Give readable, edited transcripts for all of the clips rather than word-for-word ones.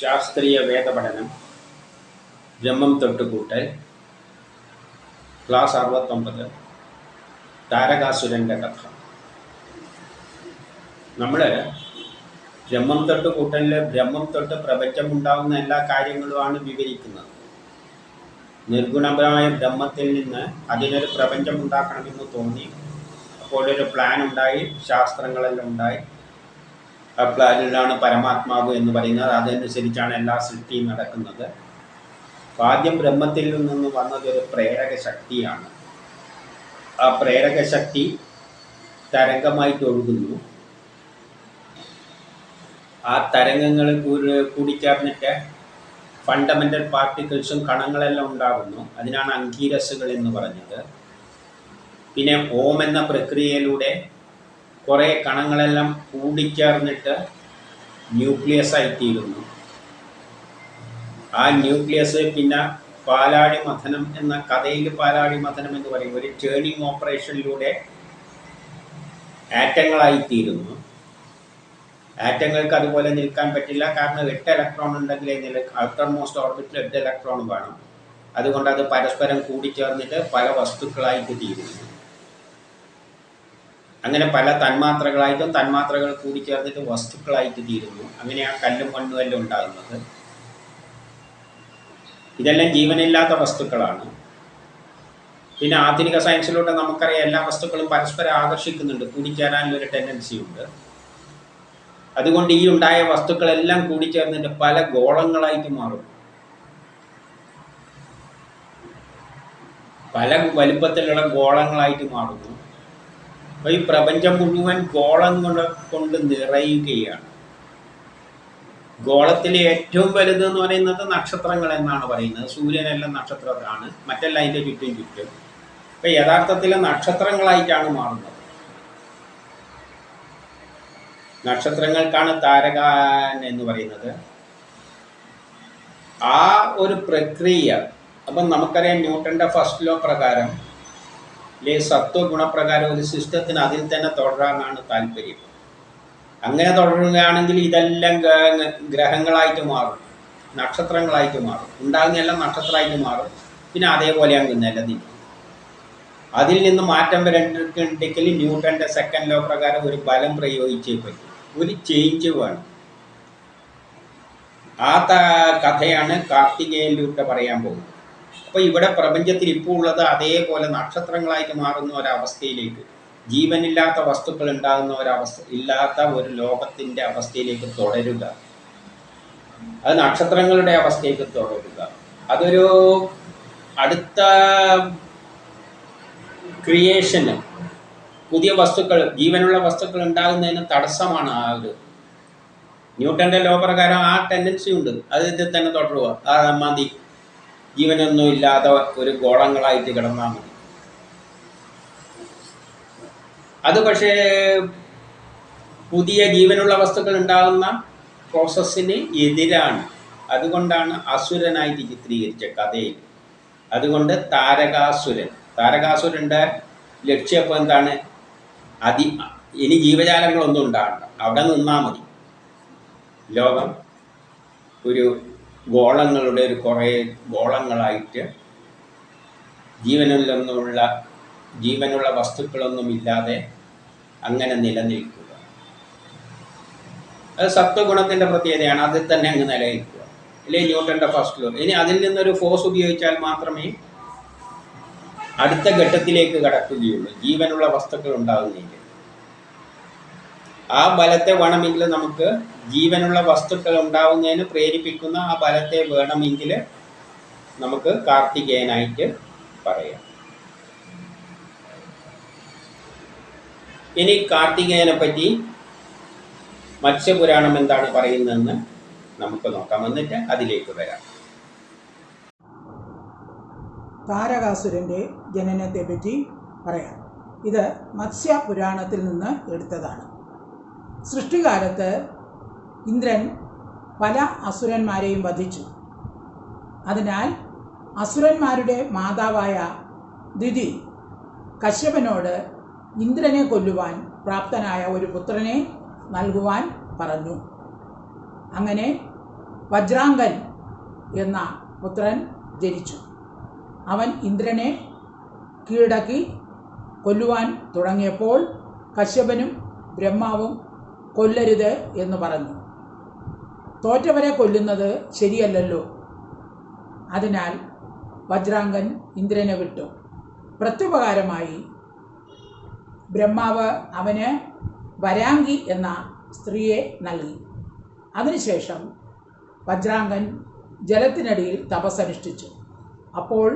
ശാസ്ത്രീയ വേദപഠനം ബ്രഹ്മം തൊട്ടുകൂട്ടൽ ക്ലാസ് 69 താരകാസുരൻ്റെ കഥ. നമ്മൾ ബ്രഹ്മം തൊട്ടുകൂട്ടലിൽ ബ്രഹ്മം തൊട്ട് പ്രപഞ്ചമുണ്ടാകുന്ന എല്ലാ കാര്യങ്ങളുമാണ് വിവരിക്കുന്നത്. നിർഗുണമായ ബ്രഹ്മത്തിൽ നിന്ന് അതിനൊരു പ്രപഞ്ചം ഉണ്ടാക്കണമെന്ന് തോന്നി. അപ്പോൾ ഒരു പ്ലാൻ ഉണ്ടായി, ശാസ്ത്രങ്ങളെല്ലാം ഉണ്ടായി. ആ പ്ലാനിലാണ് പരമാത്മാവ് എന്ന് പറയുന്നത്. അതനുസരിച്ചാണ് എല്ലാ സൃഷ്ടിയും നടക്കുന്നത്. ആദ്യം ബ്രഹ്മത്തിൽ നിന്ന് വന്നതൊരു പ്രേരക ശക്തിയാണ്. ആ പ്രേരക ശക്തി തരംഗമായിട്ട് ഒഴുകുന്നു. ആ തരംഗങ്ങൾ കൂടിച്ചേർന്നിട്ട് ഫണ്ടമെൻ്റൽ പാർട്ടിക്കിൾസും കണങ്ങളെല്ലാം ഉണ്ടാകുന്നു. അതിനാണ് അങ്കീരസുകൾ എന്ന് പറഞ്ഞത്. പിന്നെ ഓം എന്ന പ്രക്രിയയിലൂടെ കുറേ കണങ്ങളെല്ലാം കൂടിച്ചേർന്നിട്ട് ന്യൂക്ലിയസ് ആയിത്തീരുന്നു. ആ ന്യൂക്ലിയസ് പിന്നെ പാലാഴി മഥനം എന്ന കഥയിൽ പാലാഴി മഥനം എന്ന് പറയും. ഒരു ടേണിംഗ് ഓപ്പറേഷനിലൂടെ ആറ്റങ്ങളായിത്തീരുന്നു. ആറ്റങ്ങൾക്ക് അതുപോലെ നിൽക്കാൻ പറ്റില്ല. കാരണം 8 ഇലക്ട്രോൺ ഉണ്ടെങ്കിൽ ഔട്ടർ മോസ്റ്റ് ഓർബിറ്റിൽ 8 ഇലക്ട്രോൺ വേണം. അതുകൊണ്ട് അത് പരസ്പരം കൂടിച്ചേർന്നിട്ട് പല വസ്തുക്കളായിട്ട് തീരുന്നു. അങ്ങനെ പല തന്മാത്രകളായിട്ടും തന്മാത്രകൾ കൂടിച്ചേർന്നിട്ട് വസ്തുക്കളായിട്ട് തീരുന്നു. അങ്ങനെയാണ് കല്ലും മണ്ണും എല്ലാം ഉണ്ടാകുന്നത്. ഇതെല്ലാം ജീവനില്ലാത്ത വസ്തുക്കളാണ്. പിന്നെ ആധുനിക സയൻസിലൂടെ നമുക്കറിയാം എല്ലാ വസ്തുക്കളും പരസ്പരം ആകർഷിക്കുന്നുണ്ട്, കൂടിച്ചേരാനുള്ളൊരു ടെൻഡൻസി ഉണ്ട്. അതുകൊണ്ട് ഈ ഉണ്ടായ വസ്തുക്കളെല്ലാം കൂടിച്ചേർന്നിട്ട് പല ഗോളങ്ങളായിട്ട് മാറും. പല വലുപ്പത്തിലുള്ള ഗോളങ്ങളായിട്ട് മാറുന്നു. അപ്പോൾ ഈ പ്രപഞ്ചം മുഴുവൻ ഗോളം കൊണ്ട് നിറയുകയാണ്. ഗോളത്തിലെ ഏറ്റവും വലുത് എന്ന് പറയുന്നത് നക്ഷത്രങ്ങൾ എന്നാണ് പറയുന്നത്. സൂര്യനെല്ലാം നക്ഷത്രമാണ്, മറ്റെല്ലാം അതിൻ്റെ ചുറ്റും. അപ്പം യഥാർത്ഥത്തിൽ നക്ഷത്രങ്ങളായിട്ടാണ് മാറുന്നത്. നക്ഷത്രങ്ങൾക്കാണ് താരകാൻ എന്ന് പറയുന്നത്. ആ ഒരു പ്രക്രിയ അപ്പം നമുക്കറിയാം, ന്യൂട്ടൻ്റെ ഫസ്റ്റ് ലോ പ്രകാരം സത്വഗുണപ്രകാരം ഒരു സിസ്റ്റത്തിന് അതിൽ തന്നെ തുടരാനാണ് താല്പര്യം. അങ്ങനെ തുടരുകയാണെങ്കിൽ ഇതെല്ലാം ഗ്രഹങ്ങളായിട്ട് മാറും, നക്ഷത്രങ്ങളായിട്ട് മാറും. ഉണ്ടാകുന്നതെല്ലാം നക്ഷത്രമായിട്ട് മാറും. പിന്നെ അതേപോലെ അങ്ങ് നിലനിൽക്കും. അതിൽ നിന്ന് മാറ്റം വരേണ്ടെങ്കിൽ ന്യൂട്ടൻ്റെ സെക്കൻഡ് ലോ പ്രകാരം ഒരു ബലം പ്രയോഗിച്ചേ പറ്റും. ഒരു ചേഞ്ച് വേണം. ആ കഥയാണ് കാർത്തികേയനിലൂടെ പറയാൻ പോകുന്നത്. അപ്പോൾ ഇവിടെ പ്രപഞ്ചത്തിൽ ഇപ്പോൾ ഉള്ളത് അതേപോലെ നക്ഷത്രങ്ങളായിട്ട് മാറുന്ന ഒരവസ്ഥയിലേക്ക്, ജീവനില്ലാത്ത വസ്തുക്കൾ ഉണ്ടാകുന്ന ഒരവസ്ഥ, ഇല്ലാത്ത ഒരു ലോകത്തിൻ്റെ അവസ്ഥയിലേക്ക് തുടരുക. അത് നക്ഷത്രങ്ങളുടെ അവസ്ഥയിലേക്ക് തുടരുക. അതൊരു അടുത്ത ക്രിയേഷന്, പുതിയ വസ്തുക്കൾ, ജീവനുള്ള വസ്തുക്കൾ ഉണ്ടാകുന്നതിന് തടസ്സമാണ് ആ ഒരു ന്യൂട്ടൻ്റെ ലോ പ്രകാരം. ആ ടെൻഡൻസി ഉണ്ട്. അത് ഇതിൽ തന്നെ തുടരുക. ആ മതി, ജീവനൊന്നും ഇല്ലാതെ ഒരു ഗോളങ്ങളായിട്ട് കിടന്നാൽ മതി. അത് പക്ഷേ പുതിയ ജീവനുള്ള വസ്തുക്കൾ ഉണ്ടാകുന്ന പ്രോസസ്സിന് എതിരാണ്. അതുകൊണ്ടാണ് അസുരനായിട്ട് ചിത്രീകരിച്ച കഥയിൽ. അതുകൊണ്ട് താരകാസുരൻ്റെ ലക്ഷ്യം ഇപ്പോൾ എന്താണ്? ഇനി ജീവജാലങ്ങളൊന്നും ഉണ്ടാകണ്ട, അവിടെ നിന്നാൽ മതി. ലോകം ഒരു ഗോളങ്ങളുടെ ഒരു കുറേ ഗോളങ്ങളായിട്ട് ജീവനുള്ള വസ്തുക്കളൊന്നും ഇല്ലാതെ അങ്ങനെ നിലനിൽക്കുക. അത് സത്വഗുണത്തിൻ്റെ പ്രത്യേകതയാണ്. അതിൽ തന്നെ അങ്ങ് നിലനിൽക്കുക. അല്ലെങ്കിൽ ന്യൂട്ടൻ്റെ ഫസ്റ്റ് ലോ. ഇനി അതിൽ നിന്നൊരു ഫോഴ്സ് ഉപയോഗിച്ചാൽ മാത്രമേ അടുത്ത ഘട്ടത്തിലേക്ക് കടക്കുകയുള്ളൂ, ജീവനുള്ള വസ്തുക്കൾ ഉണ്ടാകുന്നെങ്കിൽ. ആ ബലത്തെ വേണമെങ്കിൽ നമുക്ക് ജീവനുള്ള വസ്തുക്കൾ ഉണ്ടാവുന്നതിന് പ്രേരിപ്പിക്കുന്ന ആ ബലത്തെ വേണമെങ്കിൽ നമുക്ക് കാർത്തികേയനായിട്ട് പറയാം. ഇനി കാർത്തികേയനെ പറ്റി മത്സ്യപുരാണം എന്താണ് പറയുന്നതെന്ന് നമുക്ക് നോക്കാം. എന്നിട്ട് അതിലേക്ക് വരാം. താരകാസുരൻ്റെ ജനനത്തെപ്പറ്റി പറയാം. ഇത് മത്സ്യപുരാണത്തിൽ നിന്ന് എടുത്തതാണ്. സൃഷ്ടികാലത്ത് ഇന്ദ്രൻ പല അസുരന്മാരെയും വധിച്ചു. അതിനാൽ അസുരന്മാരുടെ മാതാവായ ദിതി കശ്യപനോട് ഇന്ദ്രനെ കൊല്ലുവാൻ പ്രാപ്തനായ ഒരു പുത്രനെ നൽകുവാൻ പറഞ്ഞു. അങ്ങനെ വജ്രാംഗൻ എന്ന പുത്രൻ ജനിച്ചു. അവൻ ഇന്ദ്രനെ കീഴടക്കി കൊല്ലുവാൻ തുടങ്ങിയപ്പോൾ കശ്യപനും ബ്രഹ്മാവും കൊല്ലരുത് എന്ന് പറഞ്ഞു. തോറ്റവരെ കൊല്ലുന്നത് ശരിയല്ലല്ലോ. അതിനാൽ വജ്രാംഗൻ ഇന്ദ്രനെ വിട്ടു. പ്രത്യുപകാരമായി ബ്രഹ്മാവ് അവന് വരാംഗി എന്ന സ്ത്രീയെ നൽകി. അതിനുശേഷം വജ്രാംഗൻ ജലത്തിനടിയിൽ തപസ്സനുഷ്ഠിച്ചു. അപ്പോൾ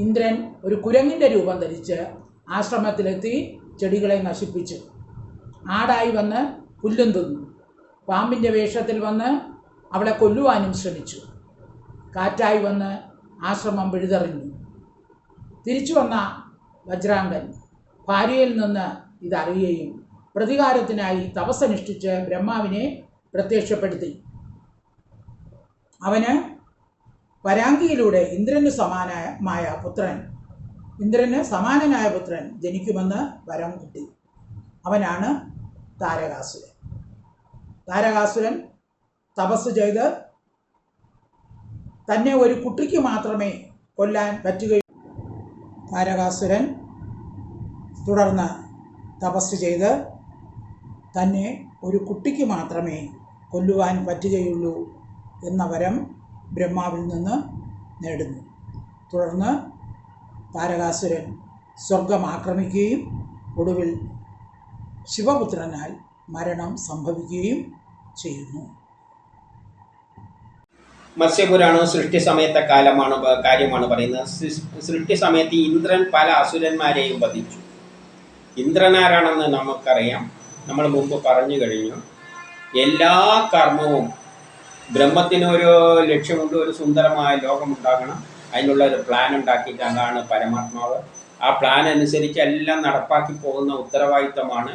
ഇന്ദ്രൻ ഒരു കുരങ്ങിൻ്റെ രൂപം ധരിച്ച് ആശ്രമത്തിലെത്തി ചെടികളെ നശിപ്പിച്ചു. ആടായി വന്ന് പുല്ലും തിന്നു. പാമ്പിൻ്റെ വേഷത്തിൽ വന്ന് അവളെ കൊല്ലുവാനും ശ്രമിച്ചു. കാറ്റായി വന്ന് ആശ്രമം പിഴുതെറിഞ്ഞു. തിരിച്ചു വന്ന വജ്രാംഗൻ ഭാര്യയിൽ നിന്ന് ഇതറിയുകയും പ്രതികാരത്തിനായി തപസ്സനുഷ്ഠിച്ച് ബ്രഹ്മാവിനെ പ്രത്യക്ഷപ്പെടുത്തി. അവന് വരാംഗിയിലൂടെ ഇന്ദ്രന് സമാനനായ പുത്രൻ ജനിക്കുമെന്ന് വരം കിട്ടി. അവനാണ് താരകാസുരൻ. താരകാസുരൻ തപസ് ചെയ്ത് തന്നെ ഒരു കുട്ടിക്ക് മാത്രമേ കൊല്ലാൻ പറ്റുകയുള്ളൂ. താരകാസുരൻ തുടർന്ന് തപസ് ചെയ്ത് തന്നെ ഒരു കുട്ടിക്ക് മാത്രമേ കൊല്ലുവാൻ പറ്റുകയുള്ളൂ എന്ന വരം ബ്രഹ്മാവിൽ നിന്ന് നേടുന്നു. തുടർന്ന് താരകാസുരൻ സ്വർഗം ആക്രമിക്കുകയും ഒടുവിൽ ശിവപുത്രനാൽ മരണം സംഭവിക്കുകയും ചെയ്യുന്നു. മത്സ്യപുരാണം സൃഷ്ടി സമയത്തെ കാര്യമാണ് പറയുന്നത്. സൃഷ്ടി സമയത്ത് ഇന്ദ്രൻ പല അസുരന്മാരെയും വധിച്ചു. ഇന്ദ്രനാരാണെന്ന് നമുക്കറിയാം, നമ്മൾ മുമ്പ് പറഞ്ഞു കഴിഞ്ഞു. എല്ലാ കർമ്മവും ബ്രഹ്മത്തിനൊരു ലക്ഷ്യമുണ്ട്, ഒരു സുന്ദരമായ ലോകമുണ്ടാകണം. അതിനുള്ള ഒരു പ്ലാൻ ഉണ്ടാക്കിയിട്ട് അതാണ് പരമാത്മാവ്. ആ പ്ലാൻ അനുസരിച്ച് എല്ലാം നടപ്പാക്കി പോകുന്ന ഉത്തരവാദിത്തമാണ്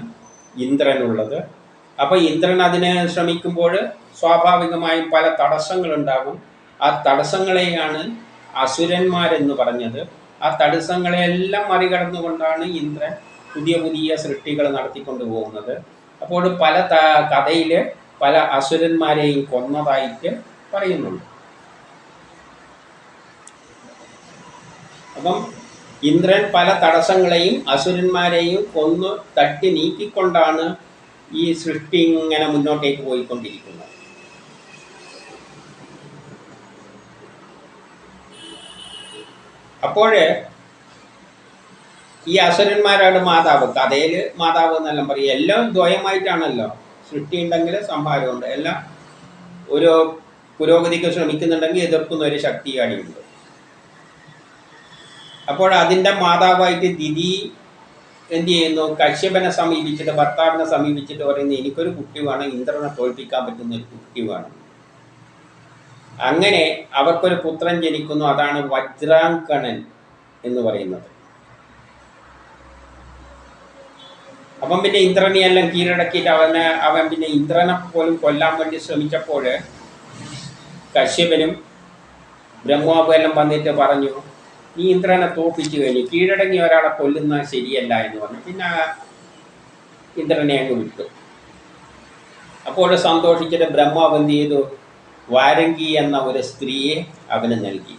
ഇന്ദ്രനുള്ളത്. അപ്പോൾ ഇന്ദ്രൻ അതിന് ശ്രമിക്കുമ്പോൾ സ്വാഭാവികമായും പല തടസ്സങ്ങളുണ്ടാകും. ആ തടസ്സങ്ങളെയാണ് അസുരന്മാരെന്ന് പറഞ്ഞത്. ആ തടസ്സങ്ങളെല്ലാം മറികടന്നുകൊണ്ടാണ് ഇന്ദ്രൻ പുതിയ പുതിയ സൃഷ്ടികൾ നടത്തിക്കൊണ്ട് പോകുന്നത്. അപ്പോൾ പല കഥയിൽ പല അസുരന്മാരെയും കൊന്നതായിട്ട് പറയുന്നുണ്ട്. അപ്പം ഇന്ദ്രൻ പല തടസ്സങ്ങളെയും അസുരന്മാരെയും കൊന്നു തട്ടി നീക്കിക്കൊണ്ടാണ് ഈ സൃഷ്ടി ഇങ്ങനെ മുന്നോട്ടേക്ക് പോയിക്കൊണ്ടിരിക്കുന്നത്. അപ്പോൾ ഈ അസുരന്മാരാണ് മാതാവ്. കഥയിൽ മാതാവ് എന്നെല്ലാം പറയും. എല്ലാം ദ്വയമായിട്ടാണല്ലോ. സൃഷ്ടി ഉണ്ടെങ്കിൽ സംഹാരമുണ്ട്. എല്ലാം ഒരു പുരോഗതിക്ക് ശ്രമിക്കുന്നുണ്ടെങ്കിൽ എതിർക്കുന്ന ഒരു ശക്തി അടിയുണ്ട്. അപ്പോൾ അതിൻ്റെ മാതാവായിട്ട് ദിതി എന്ത് ചെയ്യുന്നു? കശ്യപനെ സമീപിച്ചിട്ട്, ഭർത്താവിനെ സമീപിച്ചിട്ട് പറയുന്നത് എനിക്കൊരു കുട്ടി വേണം, ഇന്ദ്രനെ തോൽപ്പിക്കാൻ പറ്റുന്ന ഒരു കുട്ടി വേണം. അങ്ങനെ അവർക്കൊരു പുത്രൻ ജനിക്കുന്നു. അതാണ് വജ്രാംഗണൻ എന്ന് പറയുന്നത്. അവൻ പിന്നെ ഇന്ദ്രനെയെല്ലാം കീഴടക്കിയിട്ട് അവൻ പിന്നെ ഇന്ദ്രനെ പോലും കൊല്ലാൻ വേണ്ടി ശ്രമിച്ചപ്പോൾ കശ്യപനും ബ്രഹ്മാവും എല്ലാം വന്നിട്ട് പറഞ്ഞു, നീ ഇന്ദ്രനെ തോൽപ്പിച്ചു കഴിഞ്ഞു, കീഴടങ്ങി ഒരാളെ കൊല്ലുന്നത് ശരിയല്ല എന്ന് പറഞ്ഞു. പിന്നെ ഇന്ദ്രനെ അങ്ങ് വിട്ടു. അപ്പോൾ സന്തോഷിച്ചിട്ട് ബ്രഹ്മാവ് എന്ത് ചെയ്തു? വാരംഗി എന്ന ഒരു സ്ത്രീയെ അവന് നൽകി.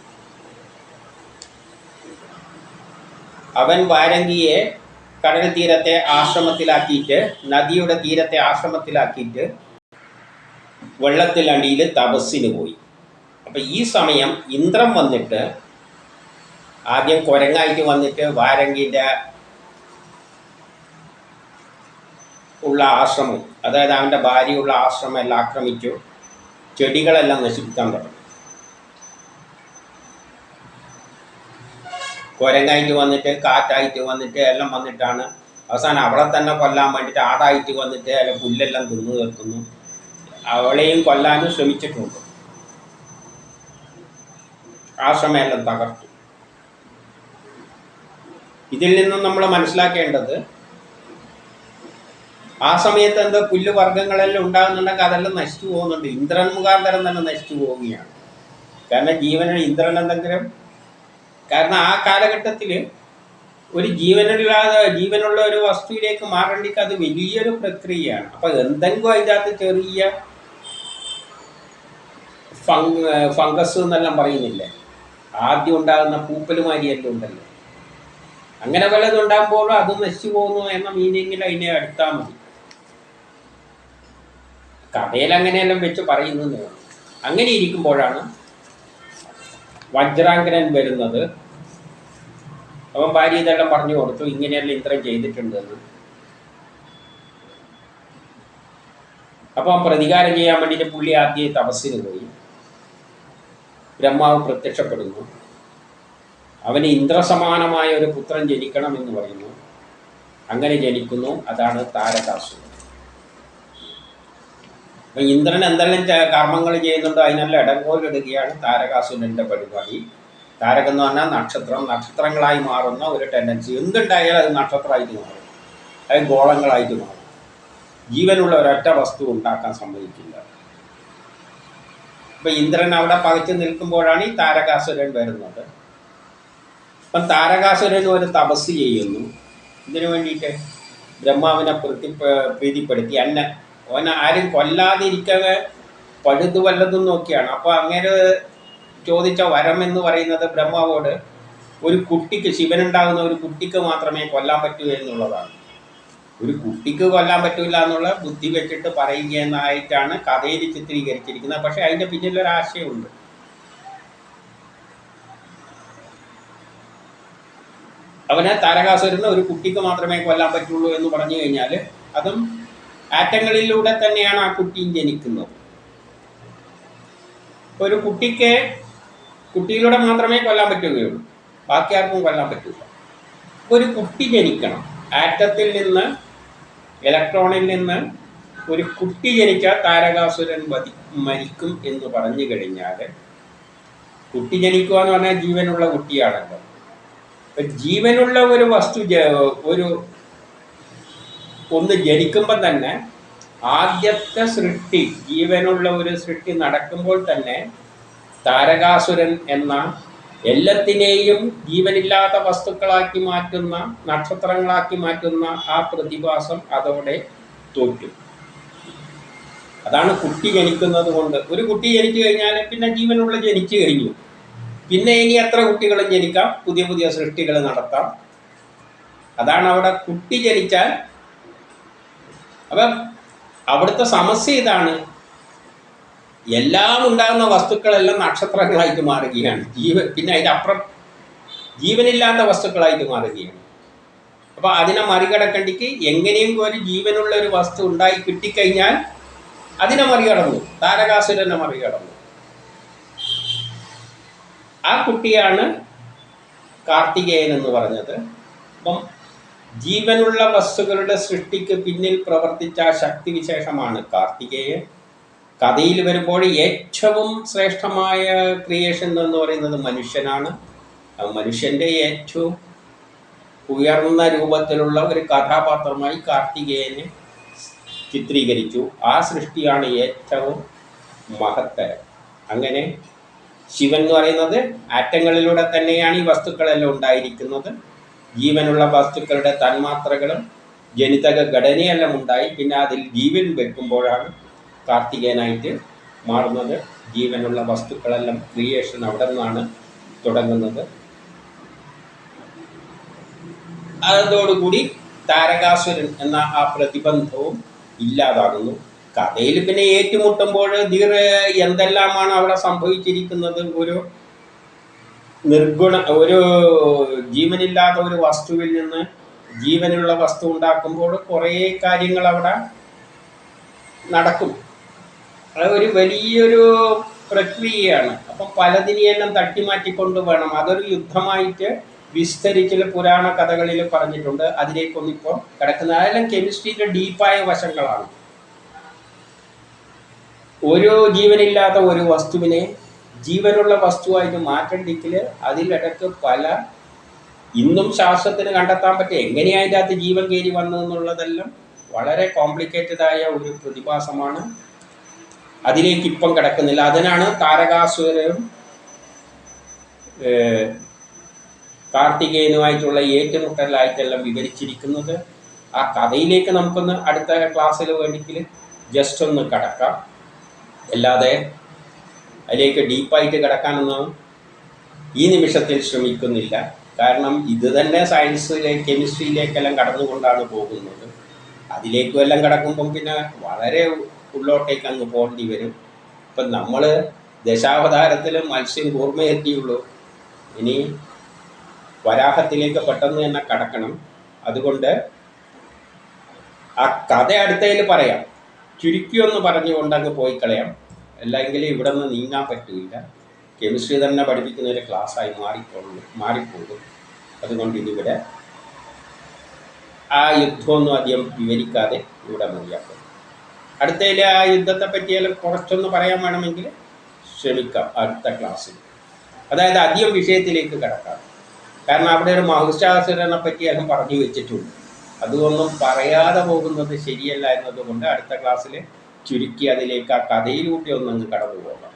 അവൻ വാരംഗിയെ കടൽ തീരത്തെ ആശ്രമത്തിലാക്കിയിട്ട്, നദിയുടെ തീരത്തെ ആശ്രമത്തിലാക്കിയിട്ട് വെള്ളത്തിലടിയിൽ തപസ്സിന് പോയി. അപ്പം ഈ സമയം ഇന്ദ്രൻ വന്നിട്ട് ആദ്യം കുരങ്ങായിട്ട് വന്നിട്ട് വാരംഗിൻ്റെ ഉള്ള ആശ്രമം, അതായത് അവൻ്റെ ഭാര്യയുള്ള ആശ്രമം എല്ലാം ആക്രമിച്ചു. ചെടികളെല്ലാം നശിപ്പിക്കാൻ തുടങ്ങി. കുരങ്ങായിട്ട് വന്നിട്ട്, കാറ്റായിട്ട് വന്നിട്ട് എല്ലാം വന്നിട്ടാണ് അവസാനം അവളെ തന്നെ കൊല്ലാൻ വേണ്ടിയിട്ട് ആടായിട്ട് വന്നിട്ട് അല്ല പുല്ലെല്ലാം തിന്നു തീർക്കുന്നു. അവളെയും കൊല്ലാനും ശ്രമിച്ചിട്ടുണ്ട്. ആശ്രമമെല്ലാം തകർത്തു. ഇതിൽ നിന്നും നമ്മൾ മനസ്സിലാക്കേണ്ടത്, ആ സമയത്ത് എന്താ പുല്ല് വർഗ്ഗങ്ങളെല്ലാം ഉണ്ടാകുന്നുണ്ടെങ്കിൽ അതെല്ലാം നശിച്ചു പോകുന്നുണ്ട്. ഇന്ദ്രൻ മുഖാന്തരം തന്നെ നശിച്ചു പോവുകയാണ്. കാരണം ഇന്ദ്രൻ എന്തെങ്കിലും, കാരണം ആ കാലഘട്ടത്തിൽ ഒരു ജീവനുള്ള ഒരു വസ്തുവിലേക്ക് മാറേണ്ടിക്ക് അത് വലിയൊരു പ്രക്രിയയാണ്. അപ്പം എന്തെങ്കിലും അതിൻ്റെ അകത്ത് ചെറിയ ഫംഗസ് എന്നെല്ലാം പറയുന്നില്ലേ, ആദ്യം ഉണ്ടാകുന്ന പൂപ്പലുമാരിയെല്ലാം ഉണ്ടല്ലോ, അങ്ങനെ വല്ലതും ഉണ്ടാകുമ്പോഴും അത് നശിച്ചു പോകുന്നു എന്ന മീനിങ്ങിൽ അതിനെ അടുത്താൽ മതി. കഥയിൽ അങ്ങനെയെല്ലാം വെച്ച് പറയുന്നത്. അങ്ങനെ ഇരിക്കുമ്പോഴാണ് വജ്രാംഗനൻ വരുന്നത്. അവൻ ഭാര്യ ഇതെല്ലാം പറഞ്ഞു കൊടുത്തു, ഇങ്ങനെയെല്ലാം ഇന്ദ്രൻ ചെയ്തിട്ടുണ്ടെന്ന്. അപ്പം പ്രതികാരം ചെയ്യാൻ വേണ്ടിയിട്ട് പുള്ളി ആദ്യം തപസ്സിന് പോയി. ബ്രഹ്മാവ് പ്രത്യക്ഷപ്പെടുന്നു. അവന് ഇന്ദ്രസമാനമായ ഒരു പുത്രൻ ജനിക്കണം എന്ന് പറയുന്നു. അങ്ങനെ ജനിക്കുന്നു. അതാണ് താരകാസുരൻ. അപ്പം ഇന്ദ്രൻ എന്തെല്ലാം കർമ്മങ്ങൾ ചെയ്യുന്നുണ്ടോ അതിനെല്ലാം ഇടങ്കോലിടുകയാണ് താരകാസുരൻ്റെ പരിപാടി. താരകം എന്ന് പറഞ്ഞാൽ നക്ഷത്രം, നക്ഷത്രങ്ങളായി മാറുന്ന ഒരു ടെൻഡൻസി. എന്തുണ്ടായാലും അത് നക്ഷത്രമായിട്ട് മാറും, അത് ഗോളങ്ങളായിട്ട് മാറും. ജീവനുള്ള ഒരൊറ്റ വസ്തു ഉണ്ടാക്കാൻ സമ്മതിക്കില്ല. അപ്പം ഇന്ദ്രൻ അവിടെ പകച്ചു നിൽക്കുമ്പോഴാണ് ഈ താരകാസുരൻ വരുന്നത്. അപ്പം താരകാസുരൻ ഒരു തപസ് ചെയ്യുന്നു. ഇതിനു വേണ്ടിയിട്ട് ബ്രഹ്മാവിനെ പ്രീതിപ്പെടുത്തി ഓനെ ആരും കൊല്ലാതിരിക്കാതെ പഴുതു വല്ലതും നോക്കിയാണ്. അപ്പോൾ അങ്ങനെ ചോദിച്ച വരം എന്ന് പറയുന്നത് ബ്രഹ്മാവോട് ഒരു കുട്ടിക്ക്, ശിവനുണ്ടാകുന്ന ഒരു കുട്ടിക്ക് മാത്രമേ കൊല്ലാൻ പറ്റൂ എന്നുള്ളതാണ്. ഒരു കുട്ടിക്ക് കൊല്ലാൻ പറ്റില്ല എന്നുള്ള ബുദ്ധി വെച്ചിട്ട് പറയുകയെന്നായിട്ടാണ് കഥയിൽ ചിത്രീകരിച്ചിരിക്കുന്നത്. പക്ഷെ അതിൻ്റെ പിന്നിലൊരാശയമുണ്ട്. അവനെ താരകാസുരന് ഒരു കുട്ടിക്ക് മാത്രമേ കൊല്ലാൻ പറ്റുള്ളൂ എന്ന് പറഞ്ഞു കഴിഞ്ഞാൽ അതും ആറ്റങ്ങളിലൂടെ തന്നെയാണ് ആ കുട്ടിയും ജനിക്കുന്നത്. ഒരു കുട്ടിയിലൂടെ മാത്രമേ കൊല്ലാൻ പറ്റുകയുള്ളൂ, ബാക്കി ആർക്കും കൊല്ലാൻ പറ്റില്ല. ഒരു കുട്ടി ജനിക്കണം. ആറ്റത്തിൽ നിന്ന്, ഇലക്ട്രോണിൽ നിന്ന് ഒരു കുട്ടി ജനിച്ചാൽ താരകാസുരൻ മരിക്കും എന്ന് പറഞ്ഞു കഴിഞ്ഞാൽ, കുട്ടി ജനിക്കുക എന്ന് പറഞ്ഞാൽ ജീവനുള്ള കുട്ടിയാണല്ലോ. ജീവനുള്ള ഒരു വസ്തു ഒന്ന് ജനിക്കുമ്പോൾ തന്നെ ആദ്യത്തെ സൃഷ്ടി, ജീവനുള്ള ഒരു സൃഷ്ടി നടക്കുമ്പോൾ തന്നെ താരകാസുരൻ എന്ന എല്ലാത്തിനെയും ജീവനില്ലാത്ത വസ്തുക്കളാക്കി മാറ്റുന്ന, നക്ഷത്രങ്ങളാക്കി മാറ്റുന്ന ആ പ്രതിഭാസം അതോടെ തോറ്റു. അതാണ് കുട്ടി ജനിക്കുന്നത് കൊണ്ട്. ഒരു കുട്ടി ജനിച്ചു കഴിഞ്ഞാൽ പിന്നെ ജീവനുള്ള ജനിച്ചു കഴിഞ്ഞു. പിന്നെ ഇനി എത്ര കുട്ടികളും ജനിക്കാം, പുതിയ പുതിയ സൃഷ്ടികൾ നടത്താം. അതാണ് അവിടെ കുട്ടി ജനിച്ചാൽ. അപ്പം അവിടുത്തെ സമസ്യ ഇതാണ്, എല്ലാം ഉണ്ടാകുന്ന വസ്തുക്കളെല്ലാം നക്ഷത്രങ്ങളായിട്ട് മാറുകയാണ്. പിന്നെ അതിനപ്പുറം ജീവനില്ലാത്ത വസ്തുക്കളായിട്ട് മാറുകയാണ്. അപ്പോൾ അതിനെ മറികടക്കേണ്ടിക്ക് എങ്ങനെയും ഒരു ജീവനുള്ള ഒരു വസ്തു ഉണ്ടായി കിട്ടിക്കഴിഞ്ഞാൽ അതിനെ മറികടന്നു, താരകാസുരനെ മറികടന്നു. ആ കുട്ടിയാണ് കാർത്തികേയൻ എന്ന് പറഞ്ഞത്. അപ്പം ജീവനുള്ള വസ്തുക്കളുടെ സൃഷ്ടിക്ക് പിന്നിൽ പ്രവർത്തിച്ച ശക്തിവിശേഷമാണ് കാർത്തികേയൻ. കഥയിൽ വരുമ്പോൾ ഏറ്റവും ശ്രേഷ്ഠമായ ക്രിയേഷൻ എന്ന് പറയുന്നത് മനുഷ്യനാണ്. മനുഷ്യൻ്റെ ഏറ്റവും ഉയർന്ന രൂപത്തിലുള്ള ഒരു കഥാപാത്രമായി കാർത്തികേയനെ ചിത്രീകരിച്ചു. ആ സൃഷ്ടിയാണ് ഏറ്റവും മഹത്തരം. അങ്ങനെ ശിവൻ എന്ന് പറയുന്നത് ആറ്റങ്ങളിലൂടെ തന്നെയാണ് ഈ വസ്തുക്കളെല്ലാം ഉണ്ടായിരിക്കുന്നത്. ജീവനുള്ള വസ്തുക്കളുടെ തന്മാത്രകളും ജനിതക ഘടനയെല്ലാം ഉണ്ടായി. പിന്നെ അതിൽ ജീവൻ വെക്കുമ്പോഴാണ് കാർത്തികേയനായിട്ട് മാറുന്നത്. ജീവനുള്ള വസ്തുക്കളെല്ലാം ക്രിയേഷൻ അവിടെ നിന്നാണ് തുടങ്ങുന്നത്. അതോടുകൂടി താരകാസുരൻ എന്ന ആ പ്രതിബന്ധവും ഇല്ലാതാകുന്നു. കഥയിൽ പിന്നെ ഏറ്റുമുട്ടുമ്പോൾ എന്തെല്ലാമാണ് അവിടെ സംഭവിച്ചിരിക്കുന്നത്. ഒരു ജീവനില്ലാത്ത ഒരു വസ്തുവിൽ നിന്ന് ജീവനുള്ള വസ്തു ഉണ്ടാക്കുമ്പോൾ കുറേ കാര്യങ്ങൾ അവിടെ നടക്കും. അത് ഒരു വലിയൊരു പ്രക്രിയയാണ്. അപ്പം പലതിനെയെല്ലാം തട്ടിമാറ്റിക്കൊണ്ട് വേണം. അതൊരു യുദ്ധമായിട്ട് വിസ്തരിച്ചിൽ പുരാണ കഥകളിൽ പറഞ്ഞിട്ടുണ്ട്. അതിലേക്കൊന്നും ഇപ്പോൾ കിടക്കുന്ന അതെല്ലാം കെമിസ്ട്രിയുടെ ഡീപ്പായ വശങ്ങളാണ്. ഒരു ജീവനില്ലാത്ത ഒരു വസ്തുവിനെ ജീവനുള്ള വസ്തുവായിട്ട് മാറ്റണ്ടെങ്കിൽ അതിലിടക്ക് ഇന്നും ശാസ്ത്രത്തിന് കണ്ടെത്താൻ പറ്റും എങ്ങനെയാണ് അതിൻ്റെ അകത്ത് ജീവൻ കയറി വന്നതെന്നുള്ളതെല്ലാം വളരെ കോംപ്ലിക്കേറ്റഡ് ആയ ഒരു പ്രതിഭാസമാണ്. അതിലേക്ക് ഇപ്പം കിടക്കുന്നില്ല. അതിനാണ് താരകാസുരനും കാർത്തികേയനുമായിട്ടുള്ള ഏറ്റുമുട്ടലായിട്ടെല്ലാം വിവരിച്ചിരിക്കുന്നത്. ആ കഥയിലേക്ക് നമുക്കൊന്ന് അടുത്ത ക്ലാസ്സിൽ വേണ്ടിയിട്ട് ജസ്റ്റ് ഒന്ന് കടക്കാം. അല്ലാതെ അതിലേക്ക് ഡീപ്പായിട്ട് കിടക്കാനൊന്നും ഈ നിമിഷത്തിൽ ശ്രമിക്കുന്നില്ല. കാരണം ഇത് തന്നെ സയൻസിലേക്ക് കെമിസ്ട്രിയിലേക്കെല്ലാം കടന്നുകൊണ്ടാണ് പോകുന്നത്. അതിലേക്കും എല്ലാം കിടക്കുമ്പം പിന്നെ വളരെ ഉള്ളോട്ടേക്ക് അങ്ങ് പോകേണ്ടി വരും. ഇപ്പം നമ്മൾ ദശാവതാരത്തിൽ മത്സ്യം കൂർമ്മയെത്തിയുള്ളൂ. ഇനി വരാഹത്തിലേക്ക് പെട്ടെന്ന് തന്നെ കടക്കണം. അതുകൊണ്ട് ആ കഥ അടുത്തതിൽ പറയാം, ചുരുക്കിയൊന്ന് പറഞ്ഞുകൊണ്ട് അങ്ങ് പോയി കളയാം. അല്ലെങ്കിൽ ഇവിടെ നിന്ന് നീങ്ങാൻ പറ്റില്ല. കെമിസ്ട്രി തന്നെ പഠിപ്പിക്കുന്ന ഒരു ക്ലാസ്സായി മാറിപ്പോകും. അതുകൊണ്ട് ഇതിവിടെ ആ യുദ്ധമൊന്നും അധികം വിവരിക്കാതെ ഇവിടെ മതിയാക്കും. അടുത്തതിൽ ആ യുദ്ധത്തെ പറ്റിയെല്ലാം കുറച്ചൊന്ന് പറയാൻ വേണമെങ്കിൽ ശ്രമിക്കാം അടുത്ത ക്ലാസ്സിൽ. അതായത് അധികം വിഷയത്തിലേക്ക് കിടക്കാം. കാരണം അവിടെ ഒരു മഹിഷാസുരനെ പറ്റിയെല്ലാം പറഞ്ഞു വെച്ചിട്ടുണ്ട്. അതൊന്നും പറയാതെ പോകുന്നത് ശരിയല്ല എന്നതുകൊണ്ട് അടുത്ത ക്ലാസ്സിൽ ചുരുക്കി അതിലേക്ക് ആ കഥയിലൂടെ ഒന്നങ്ങ് കടന്നു പോകാം.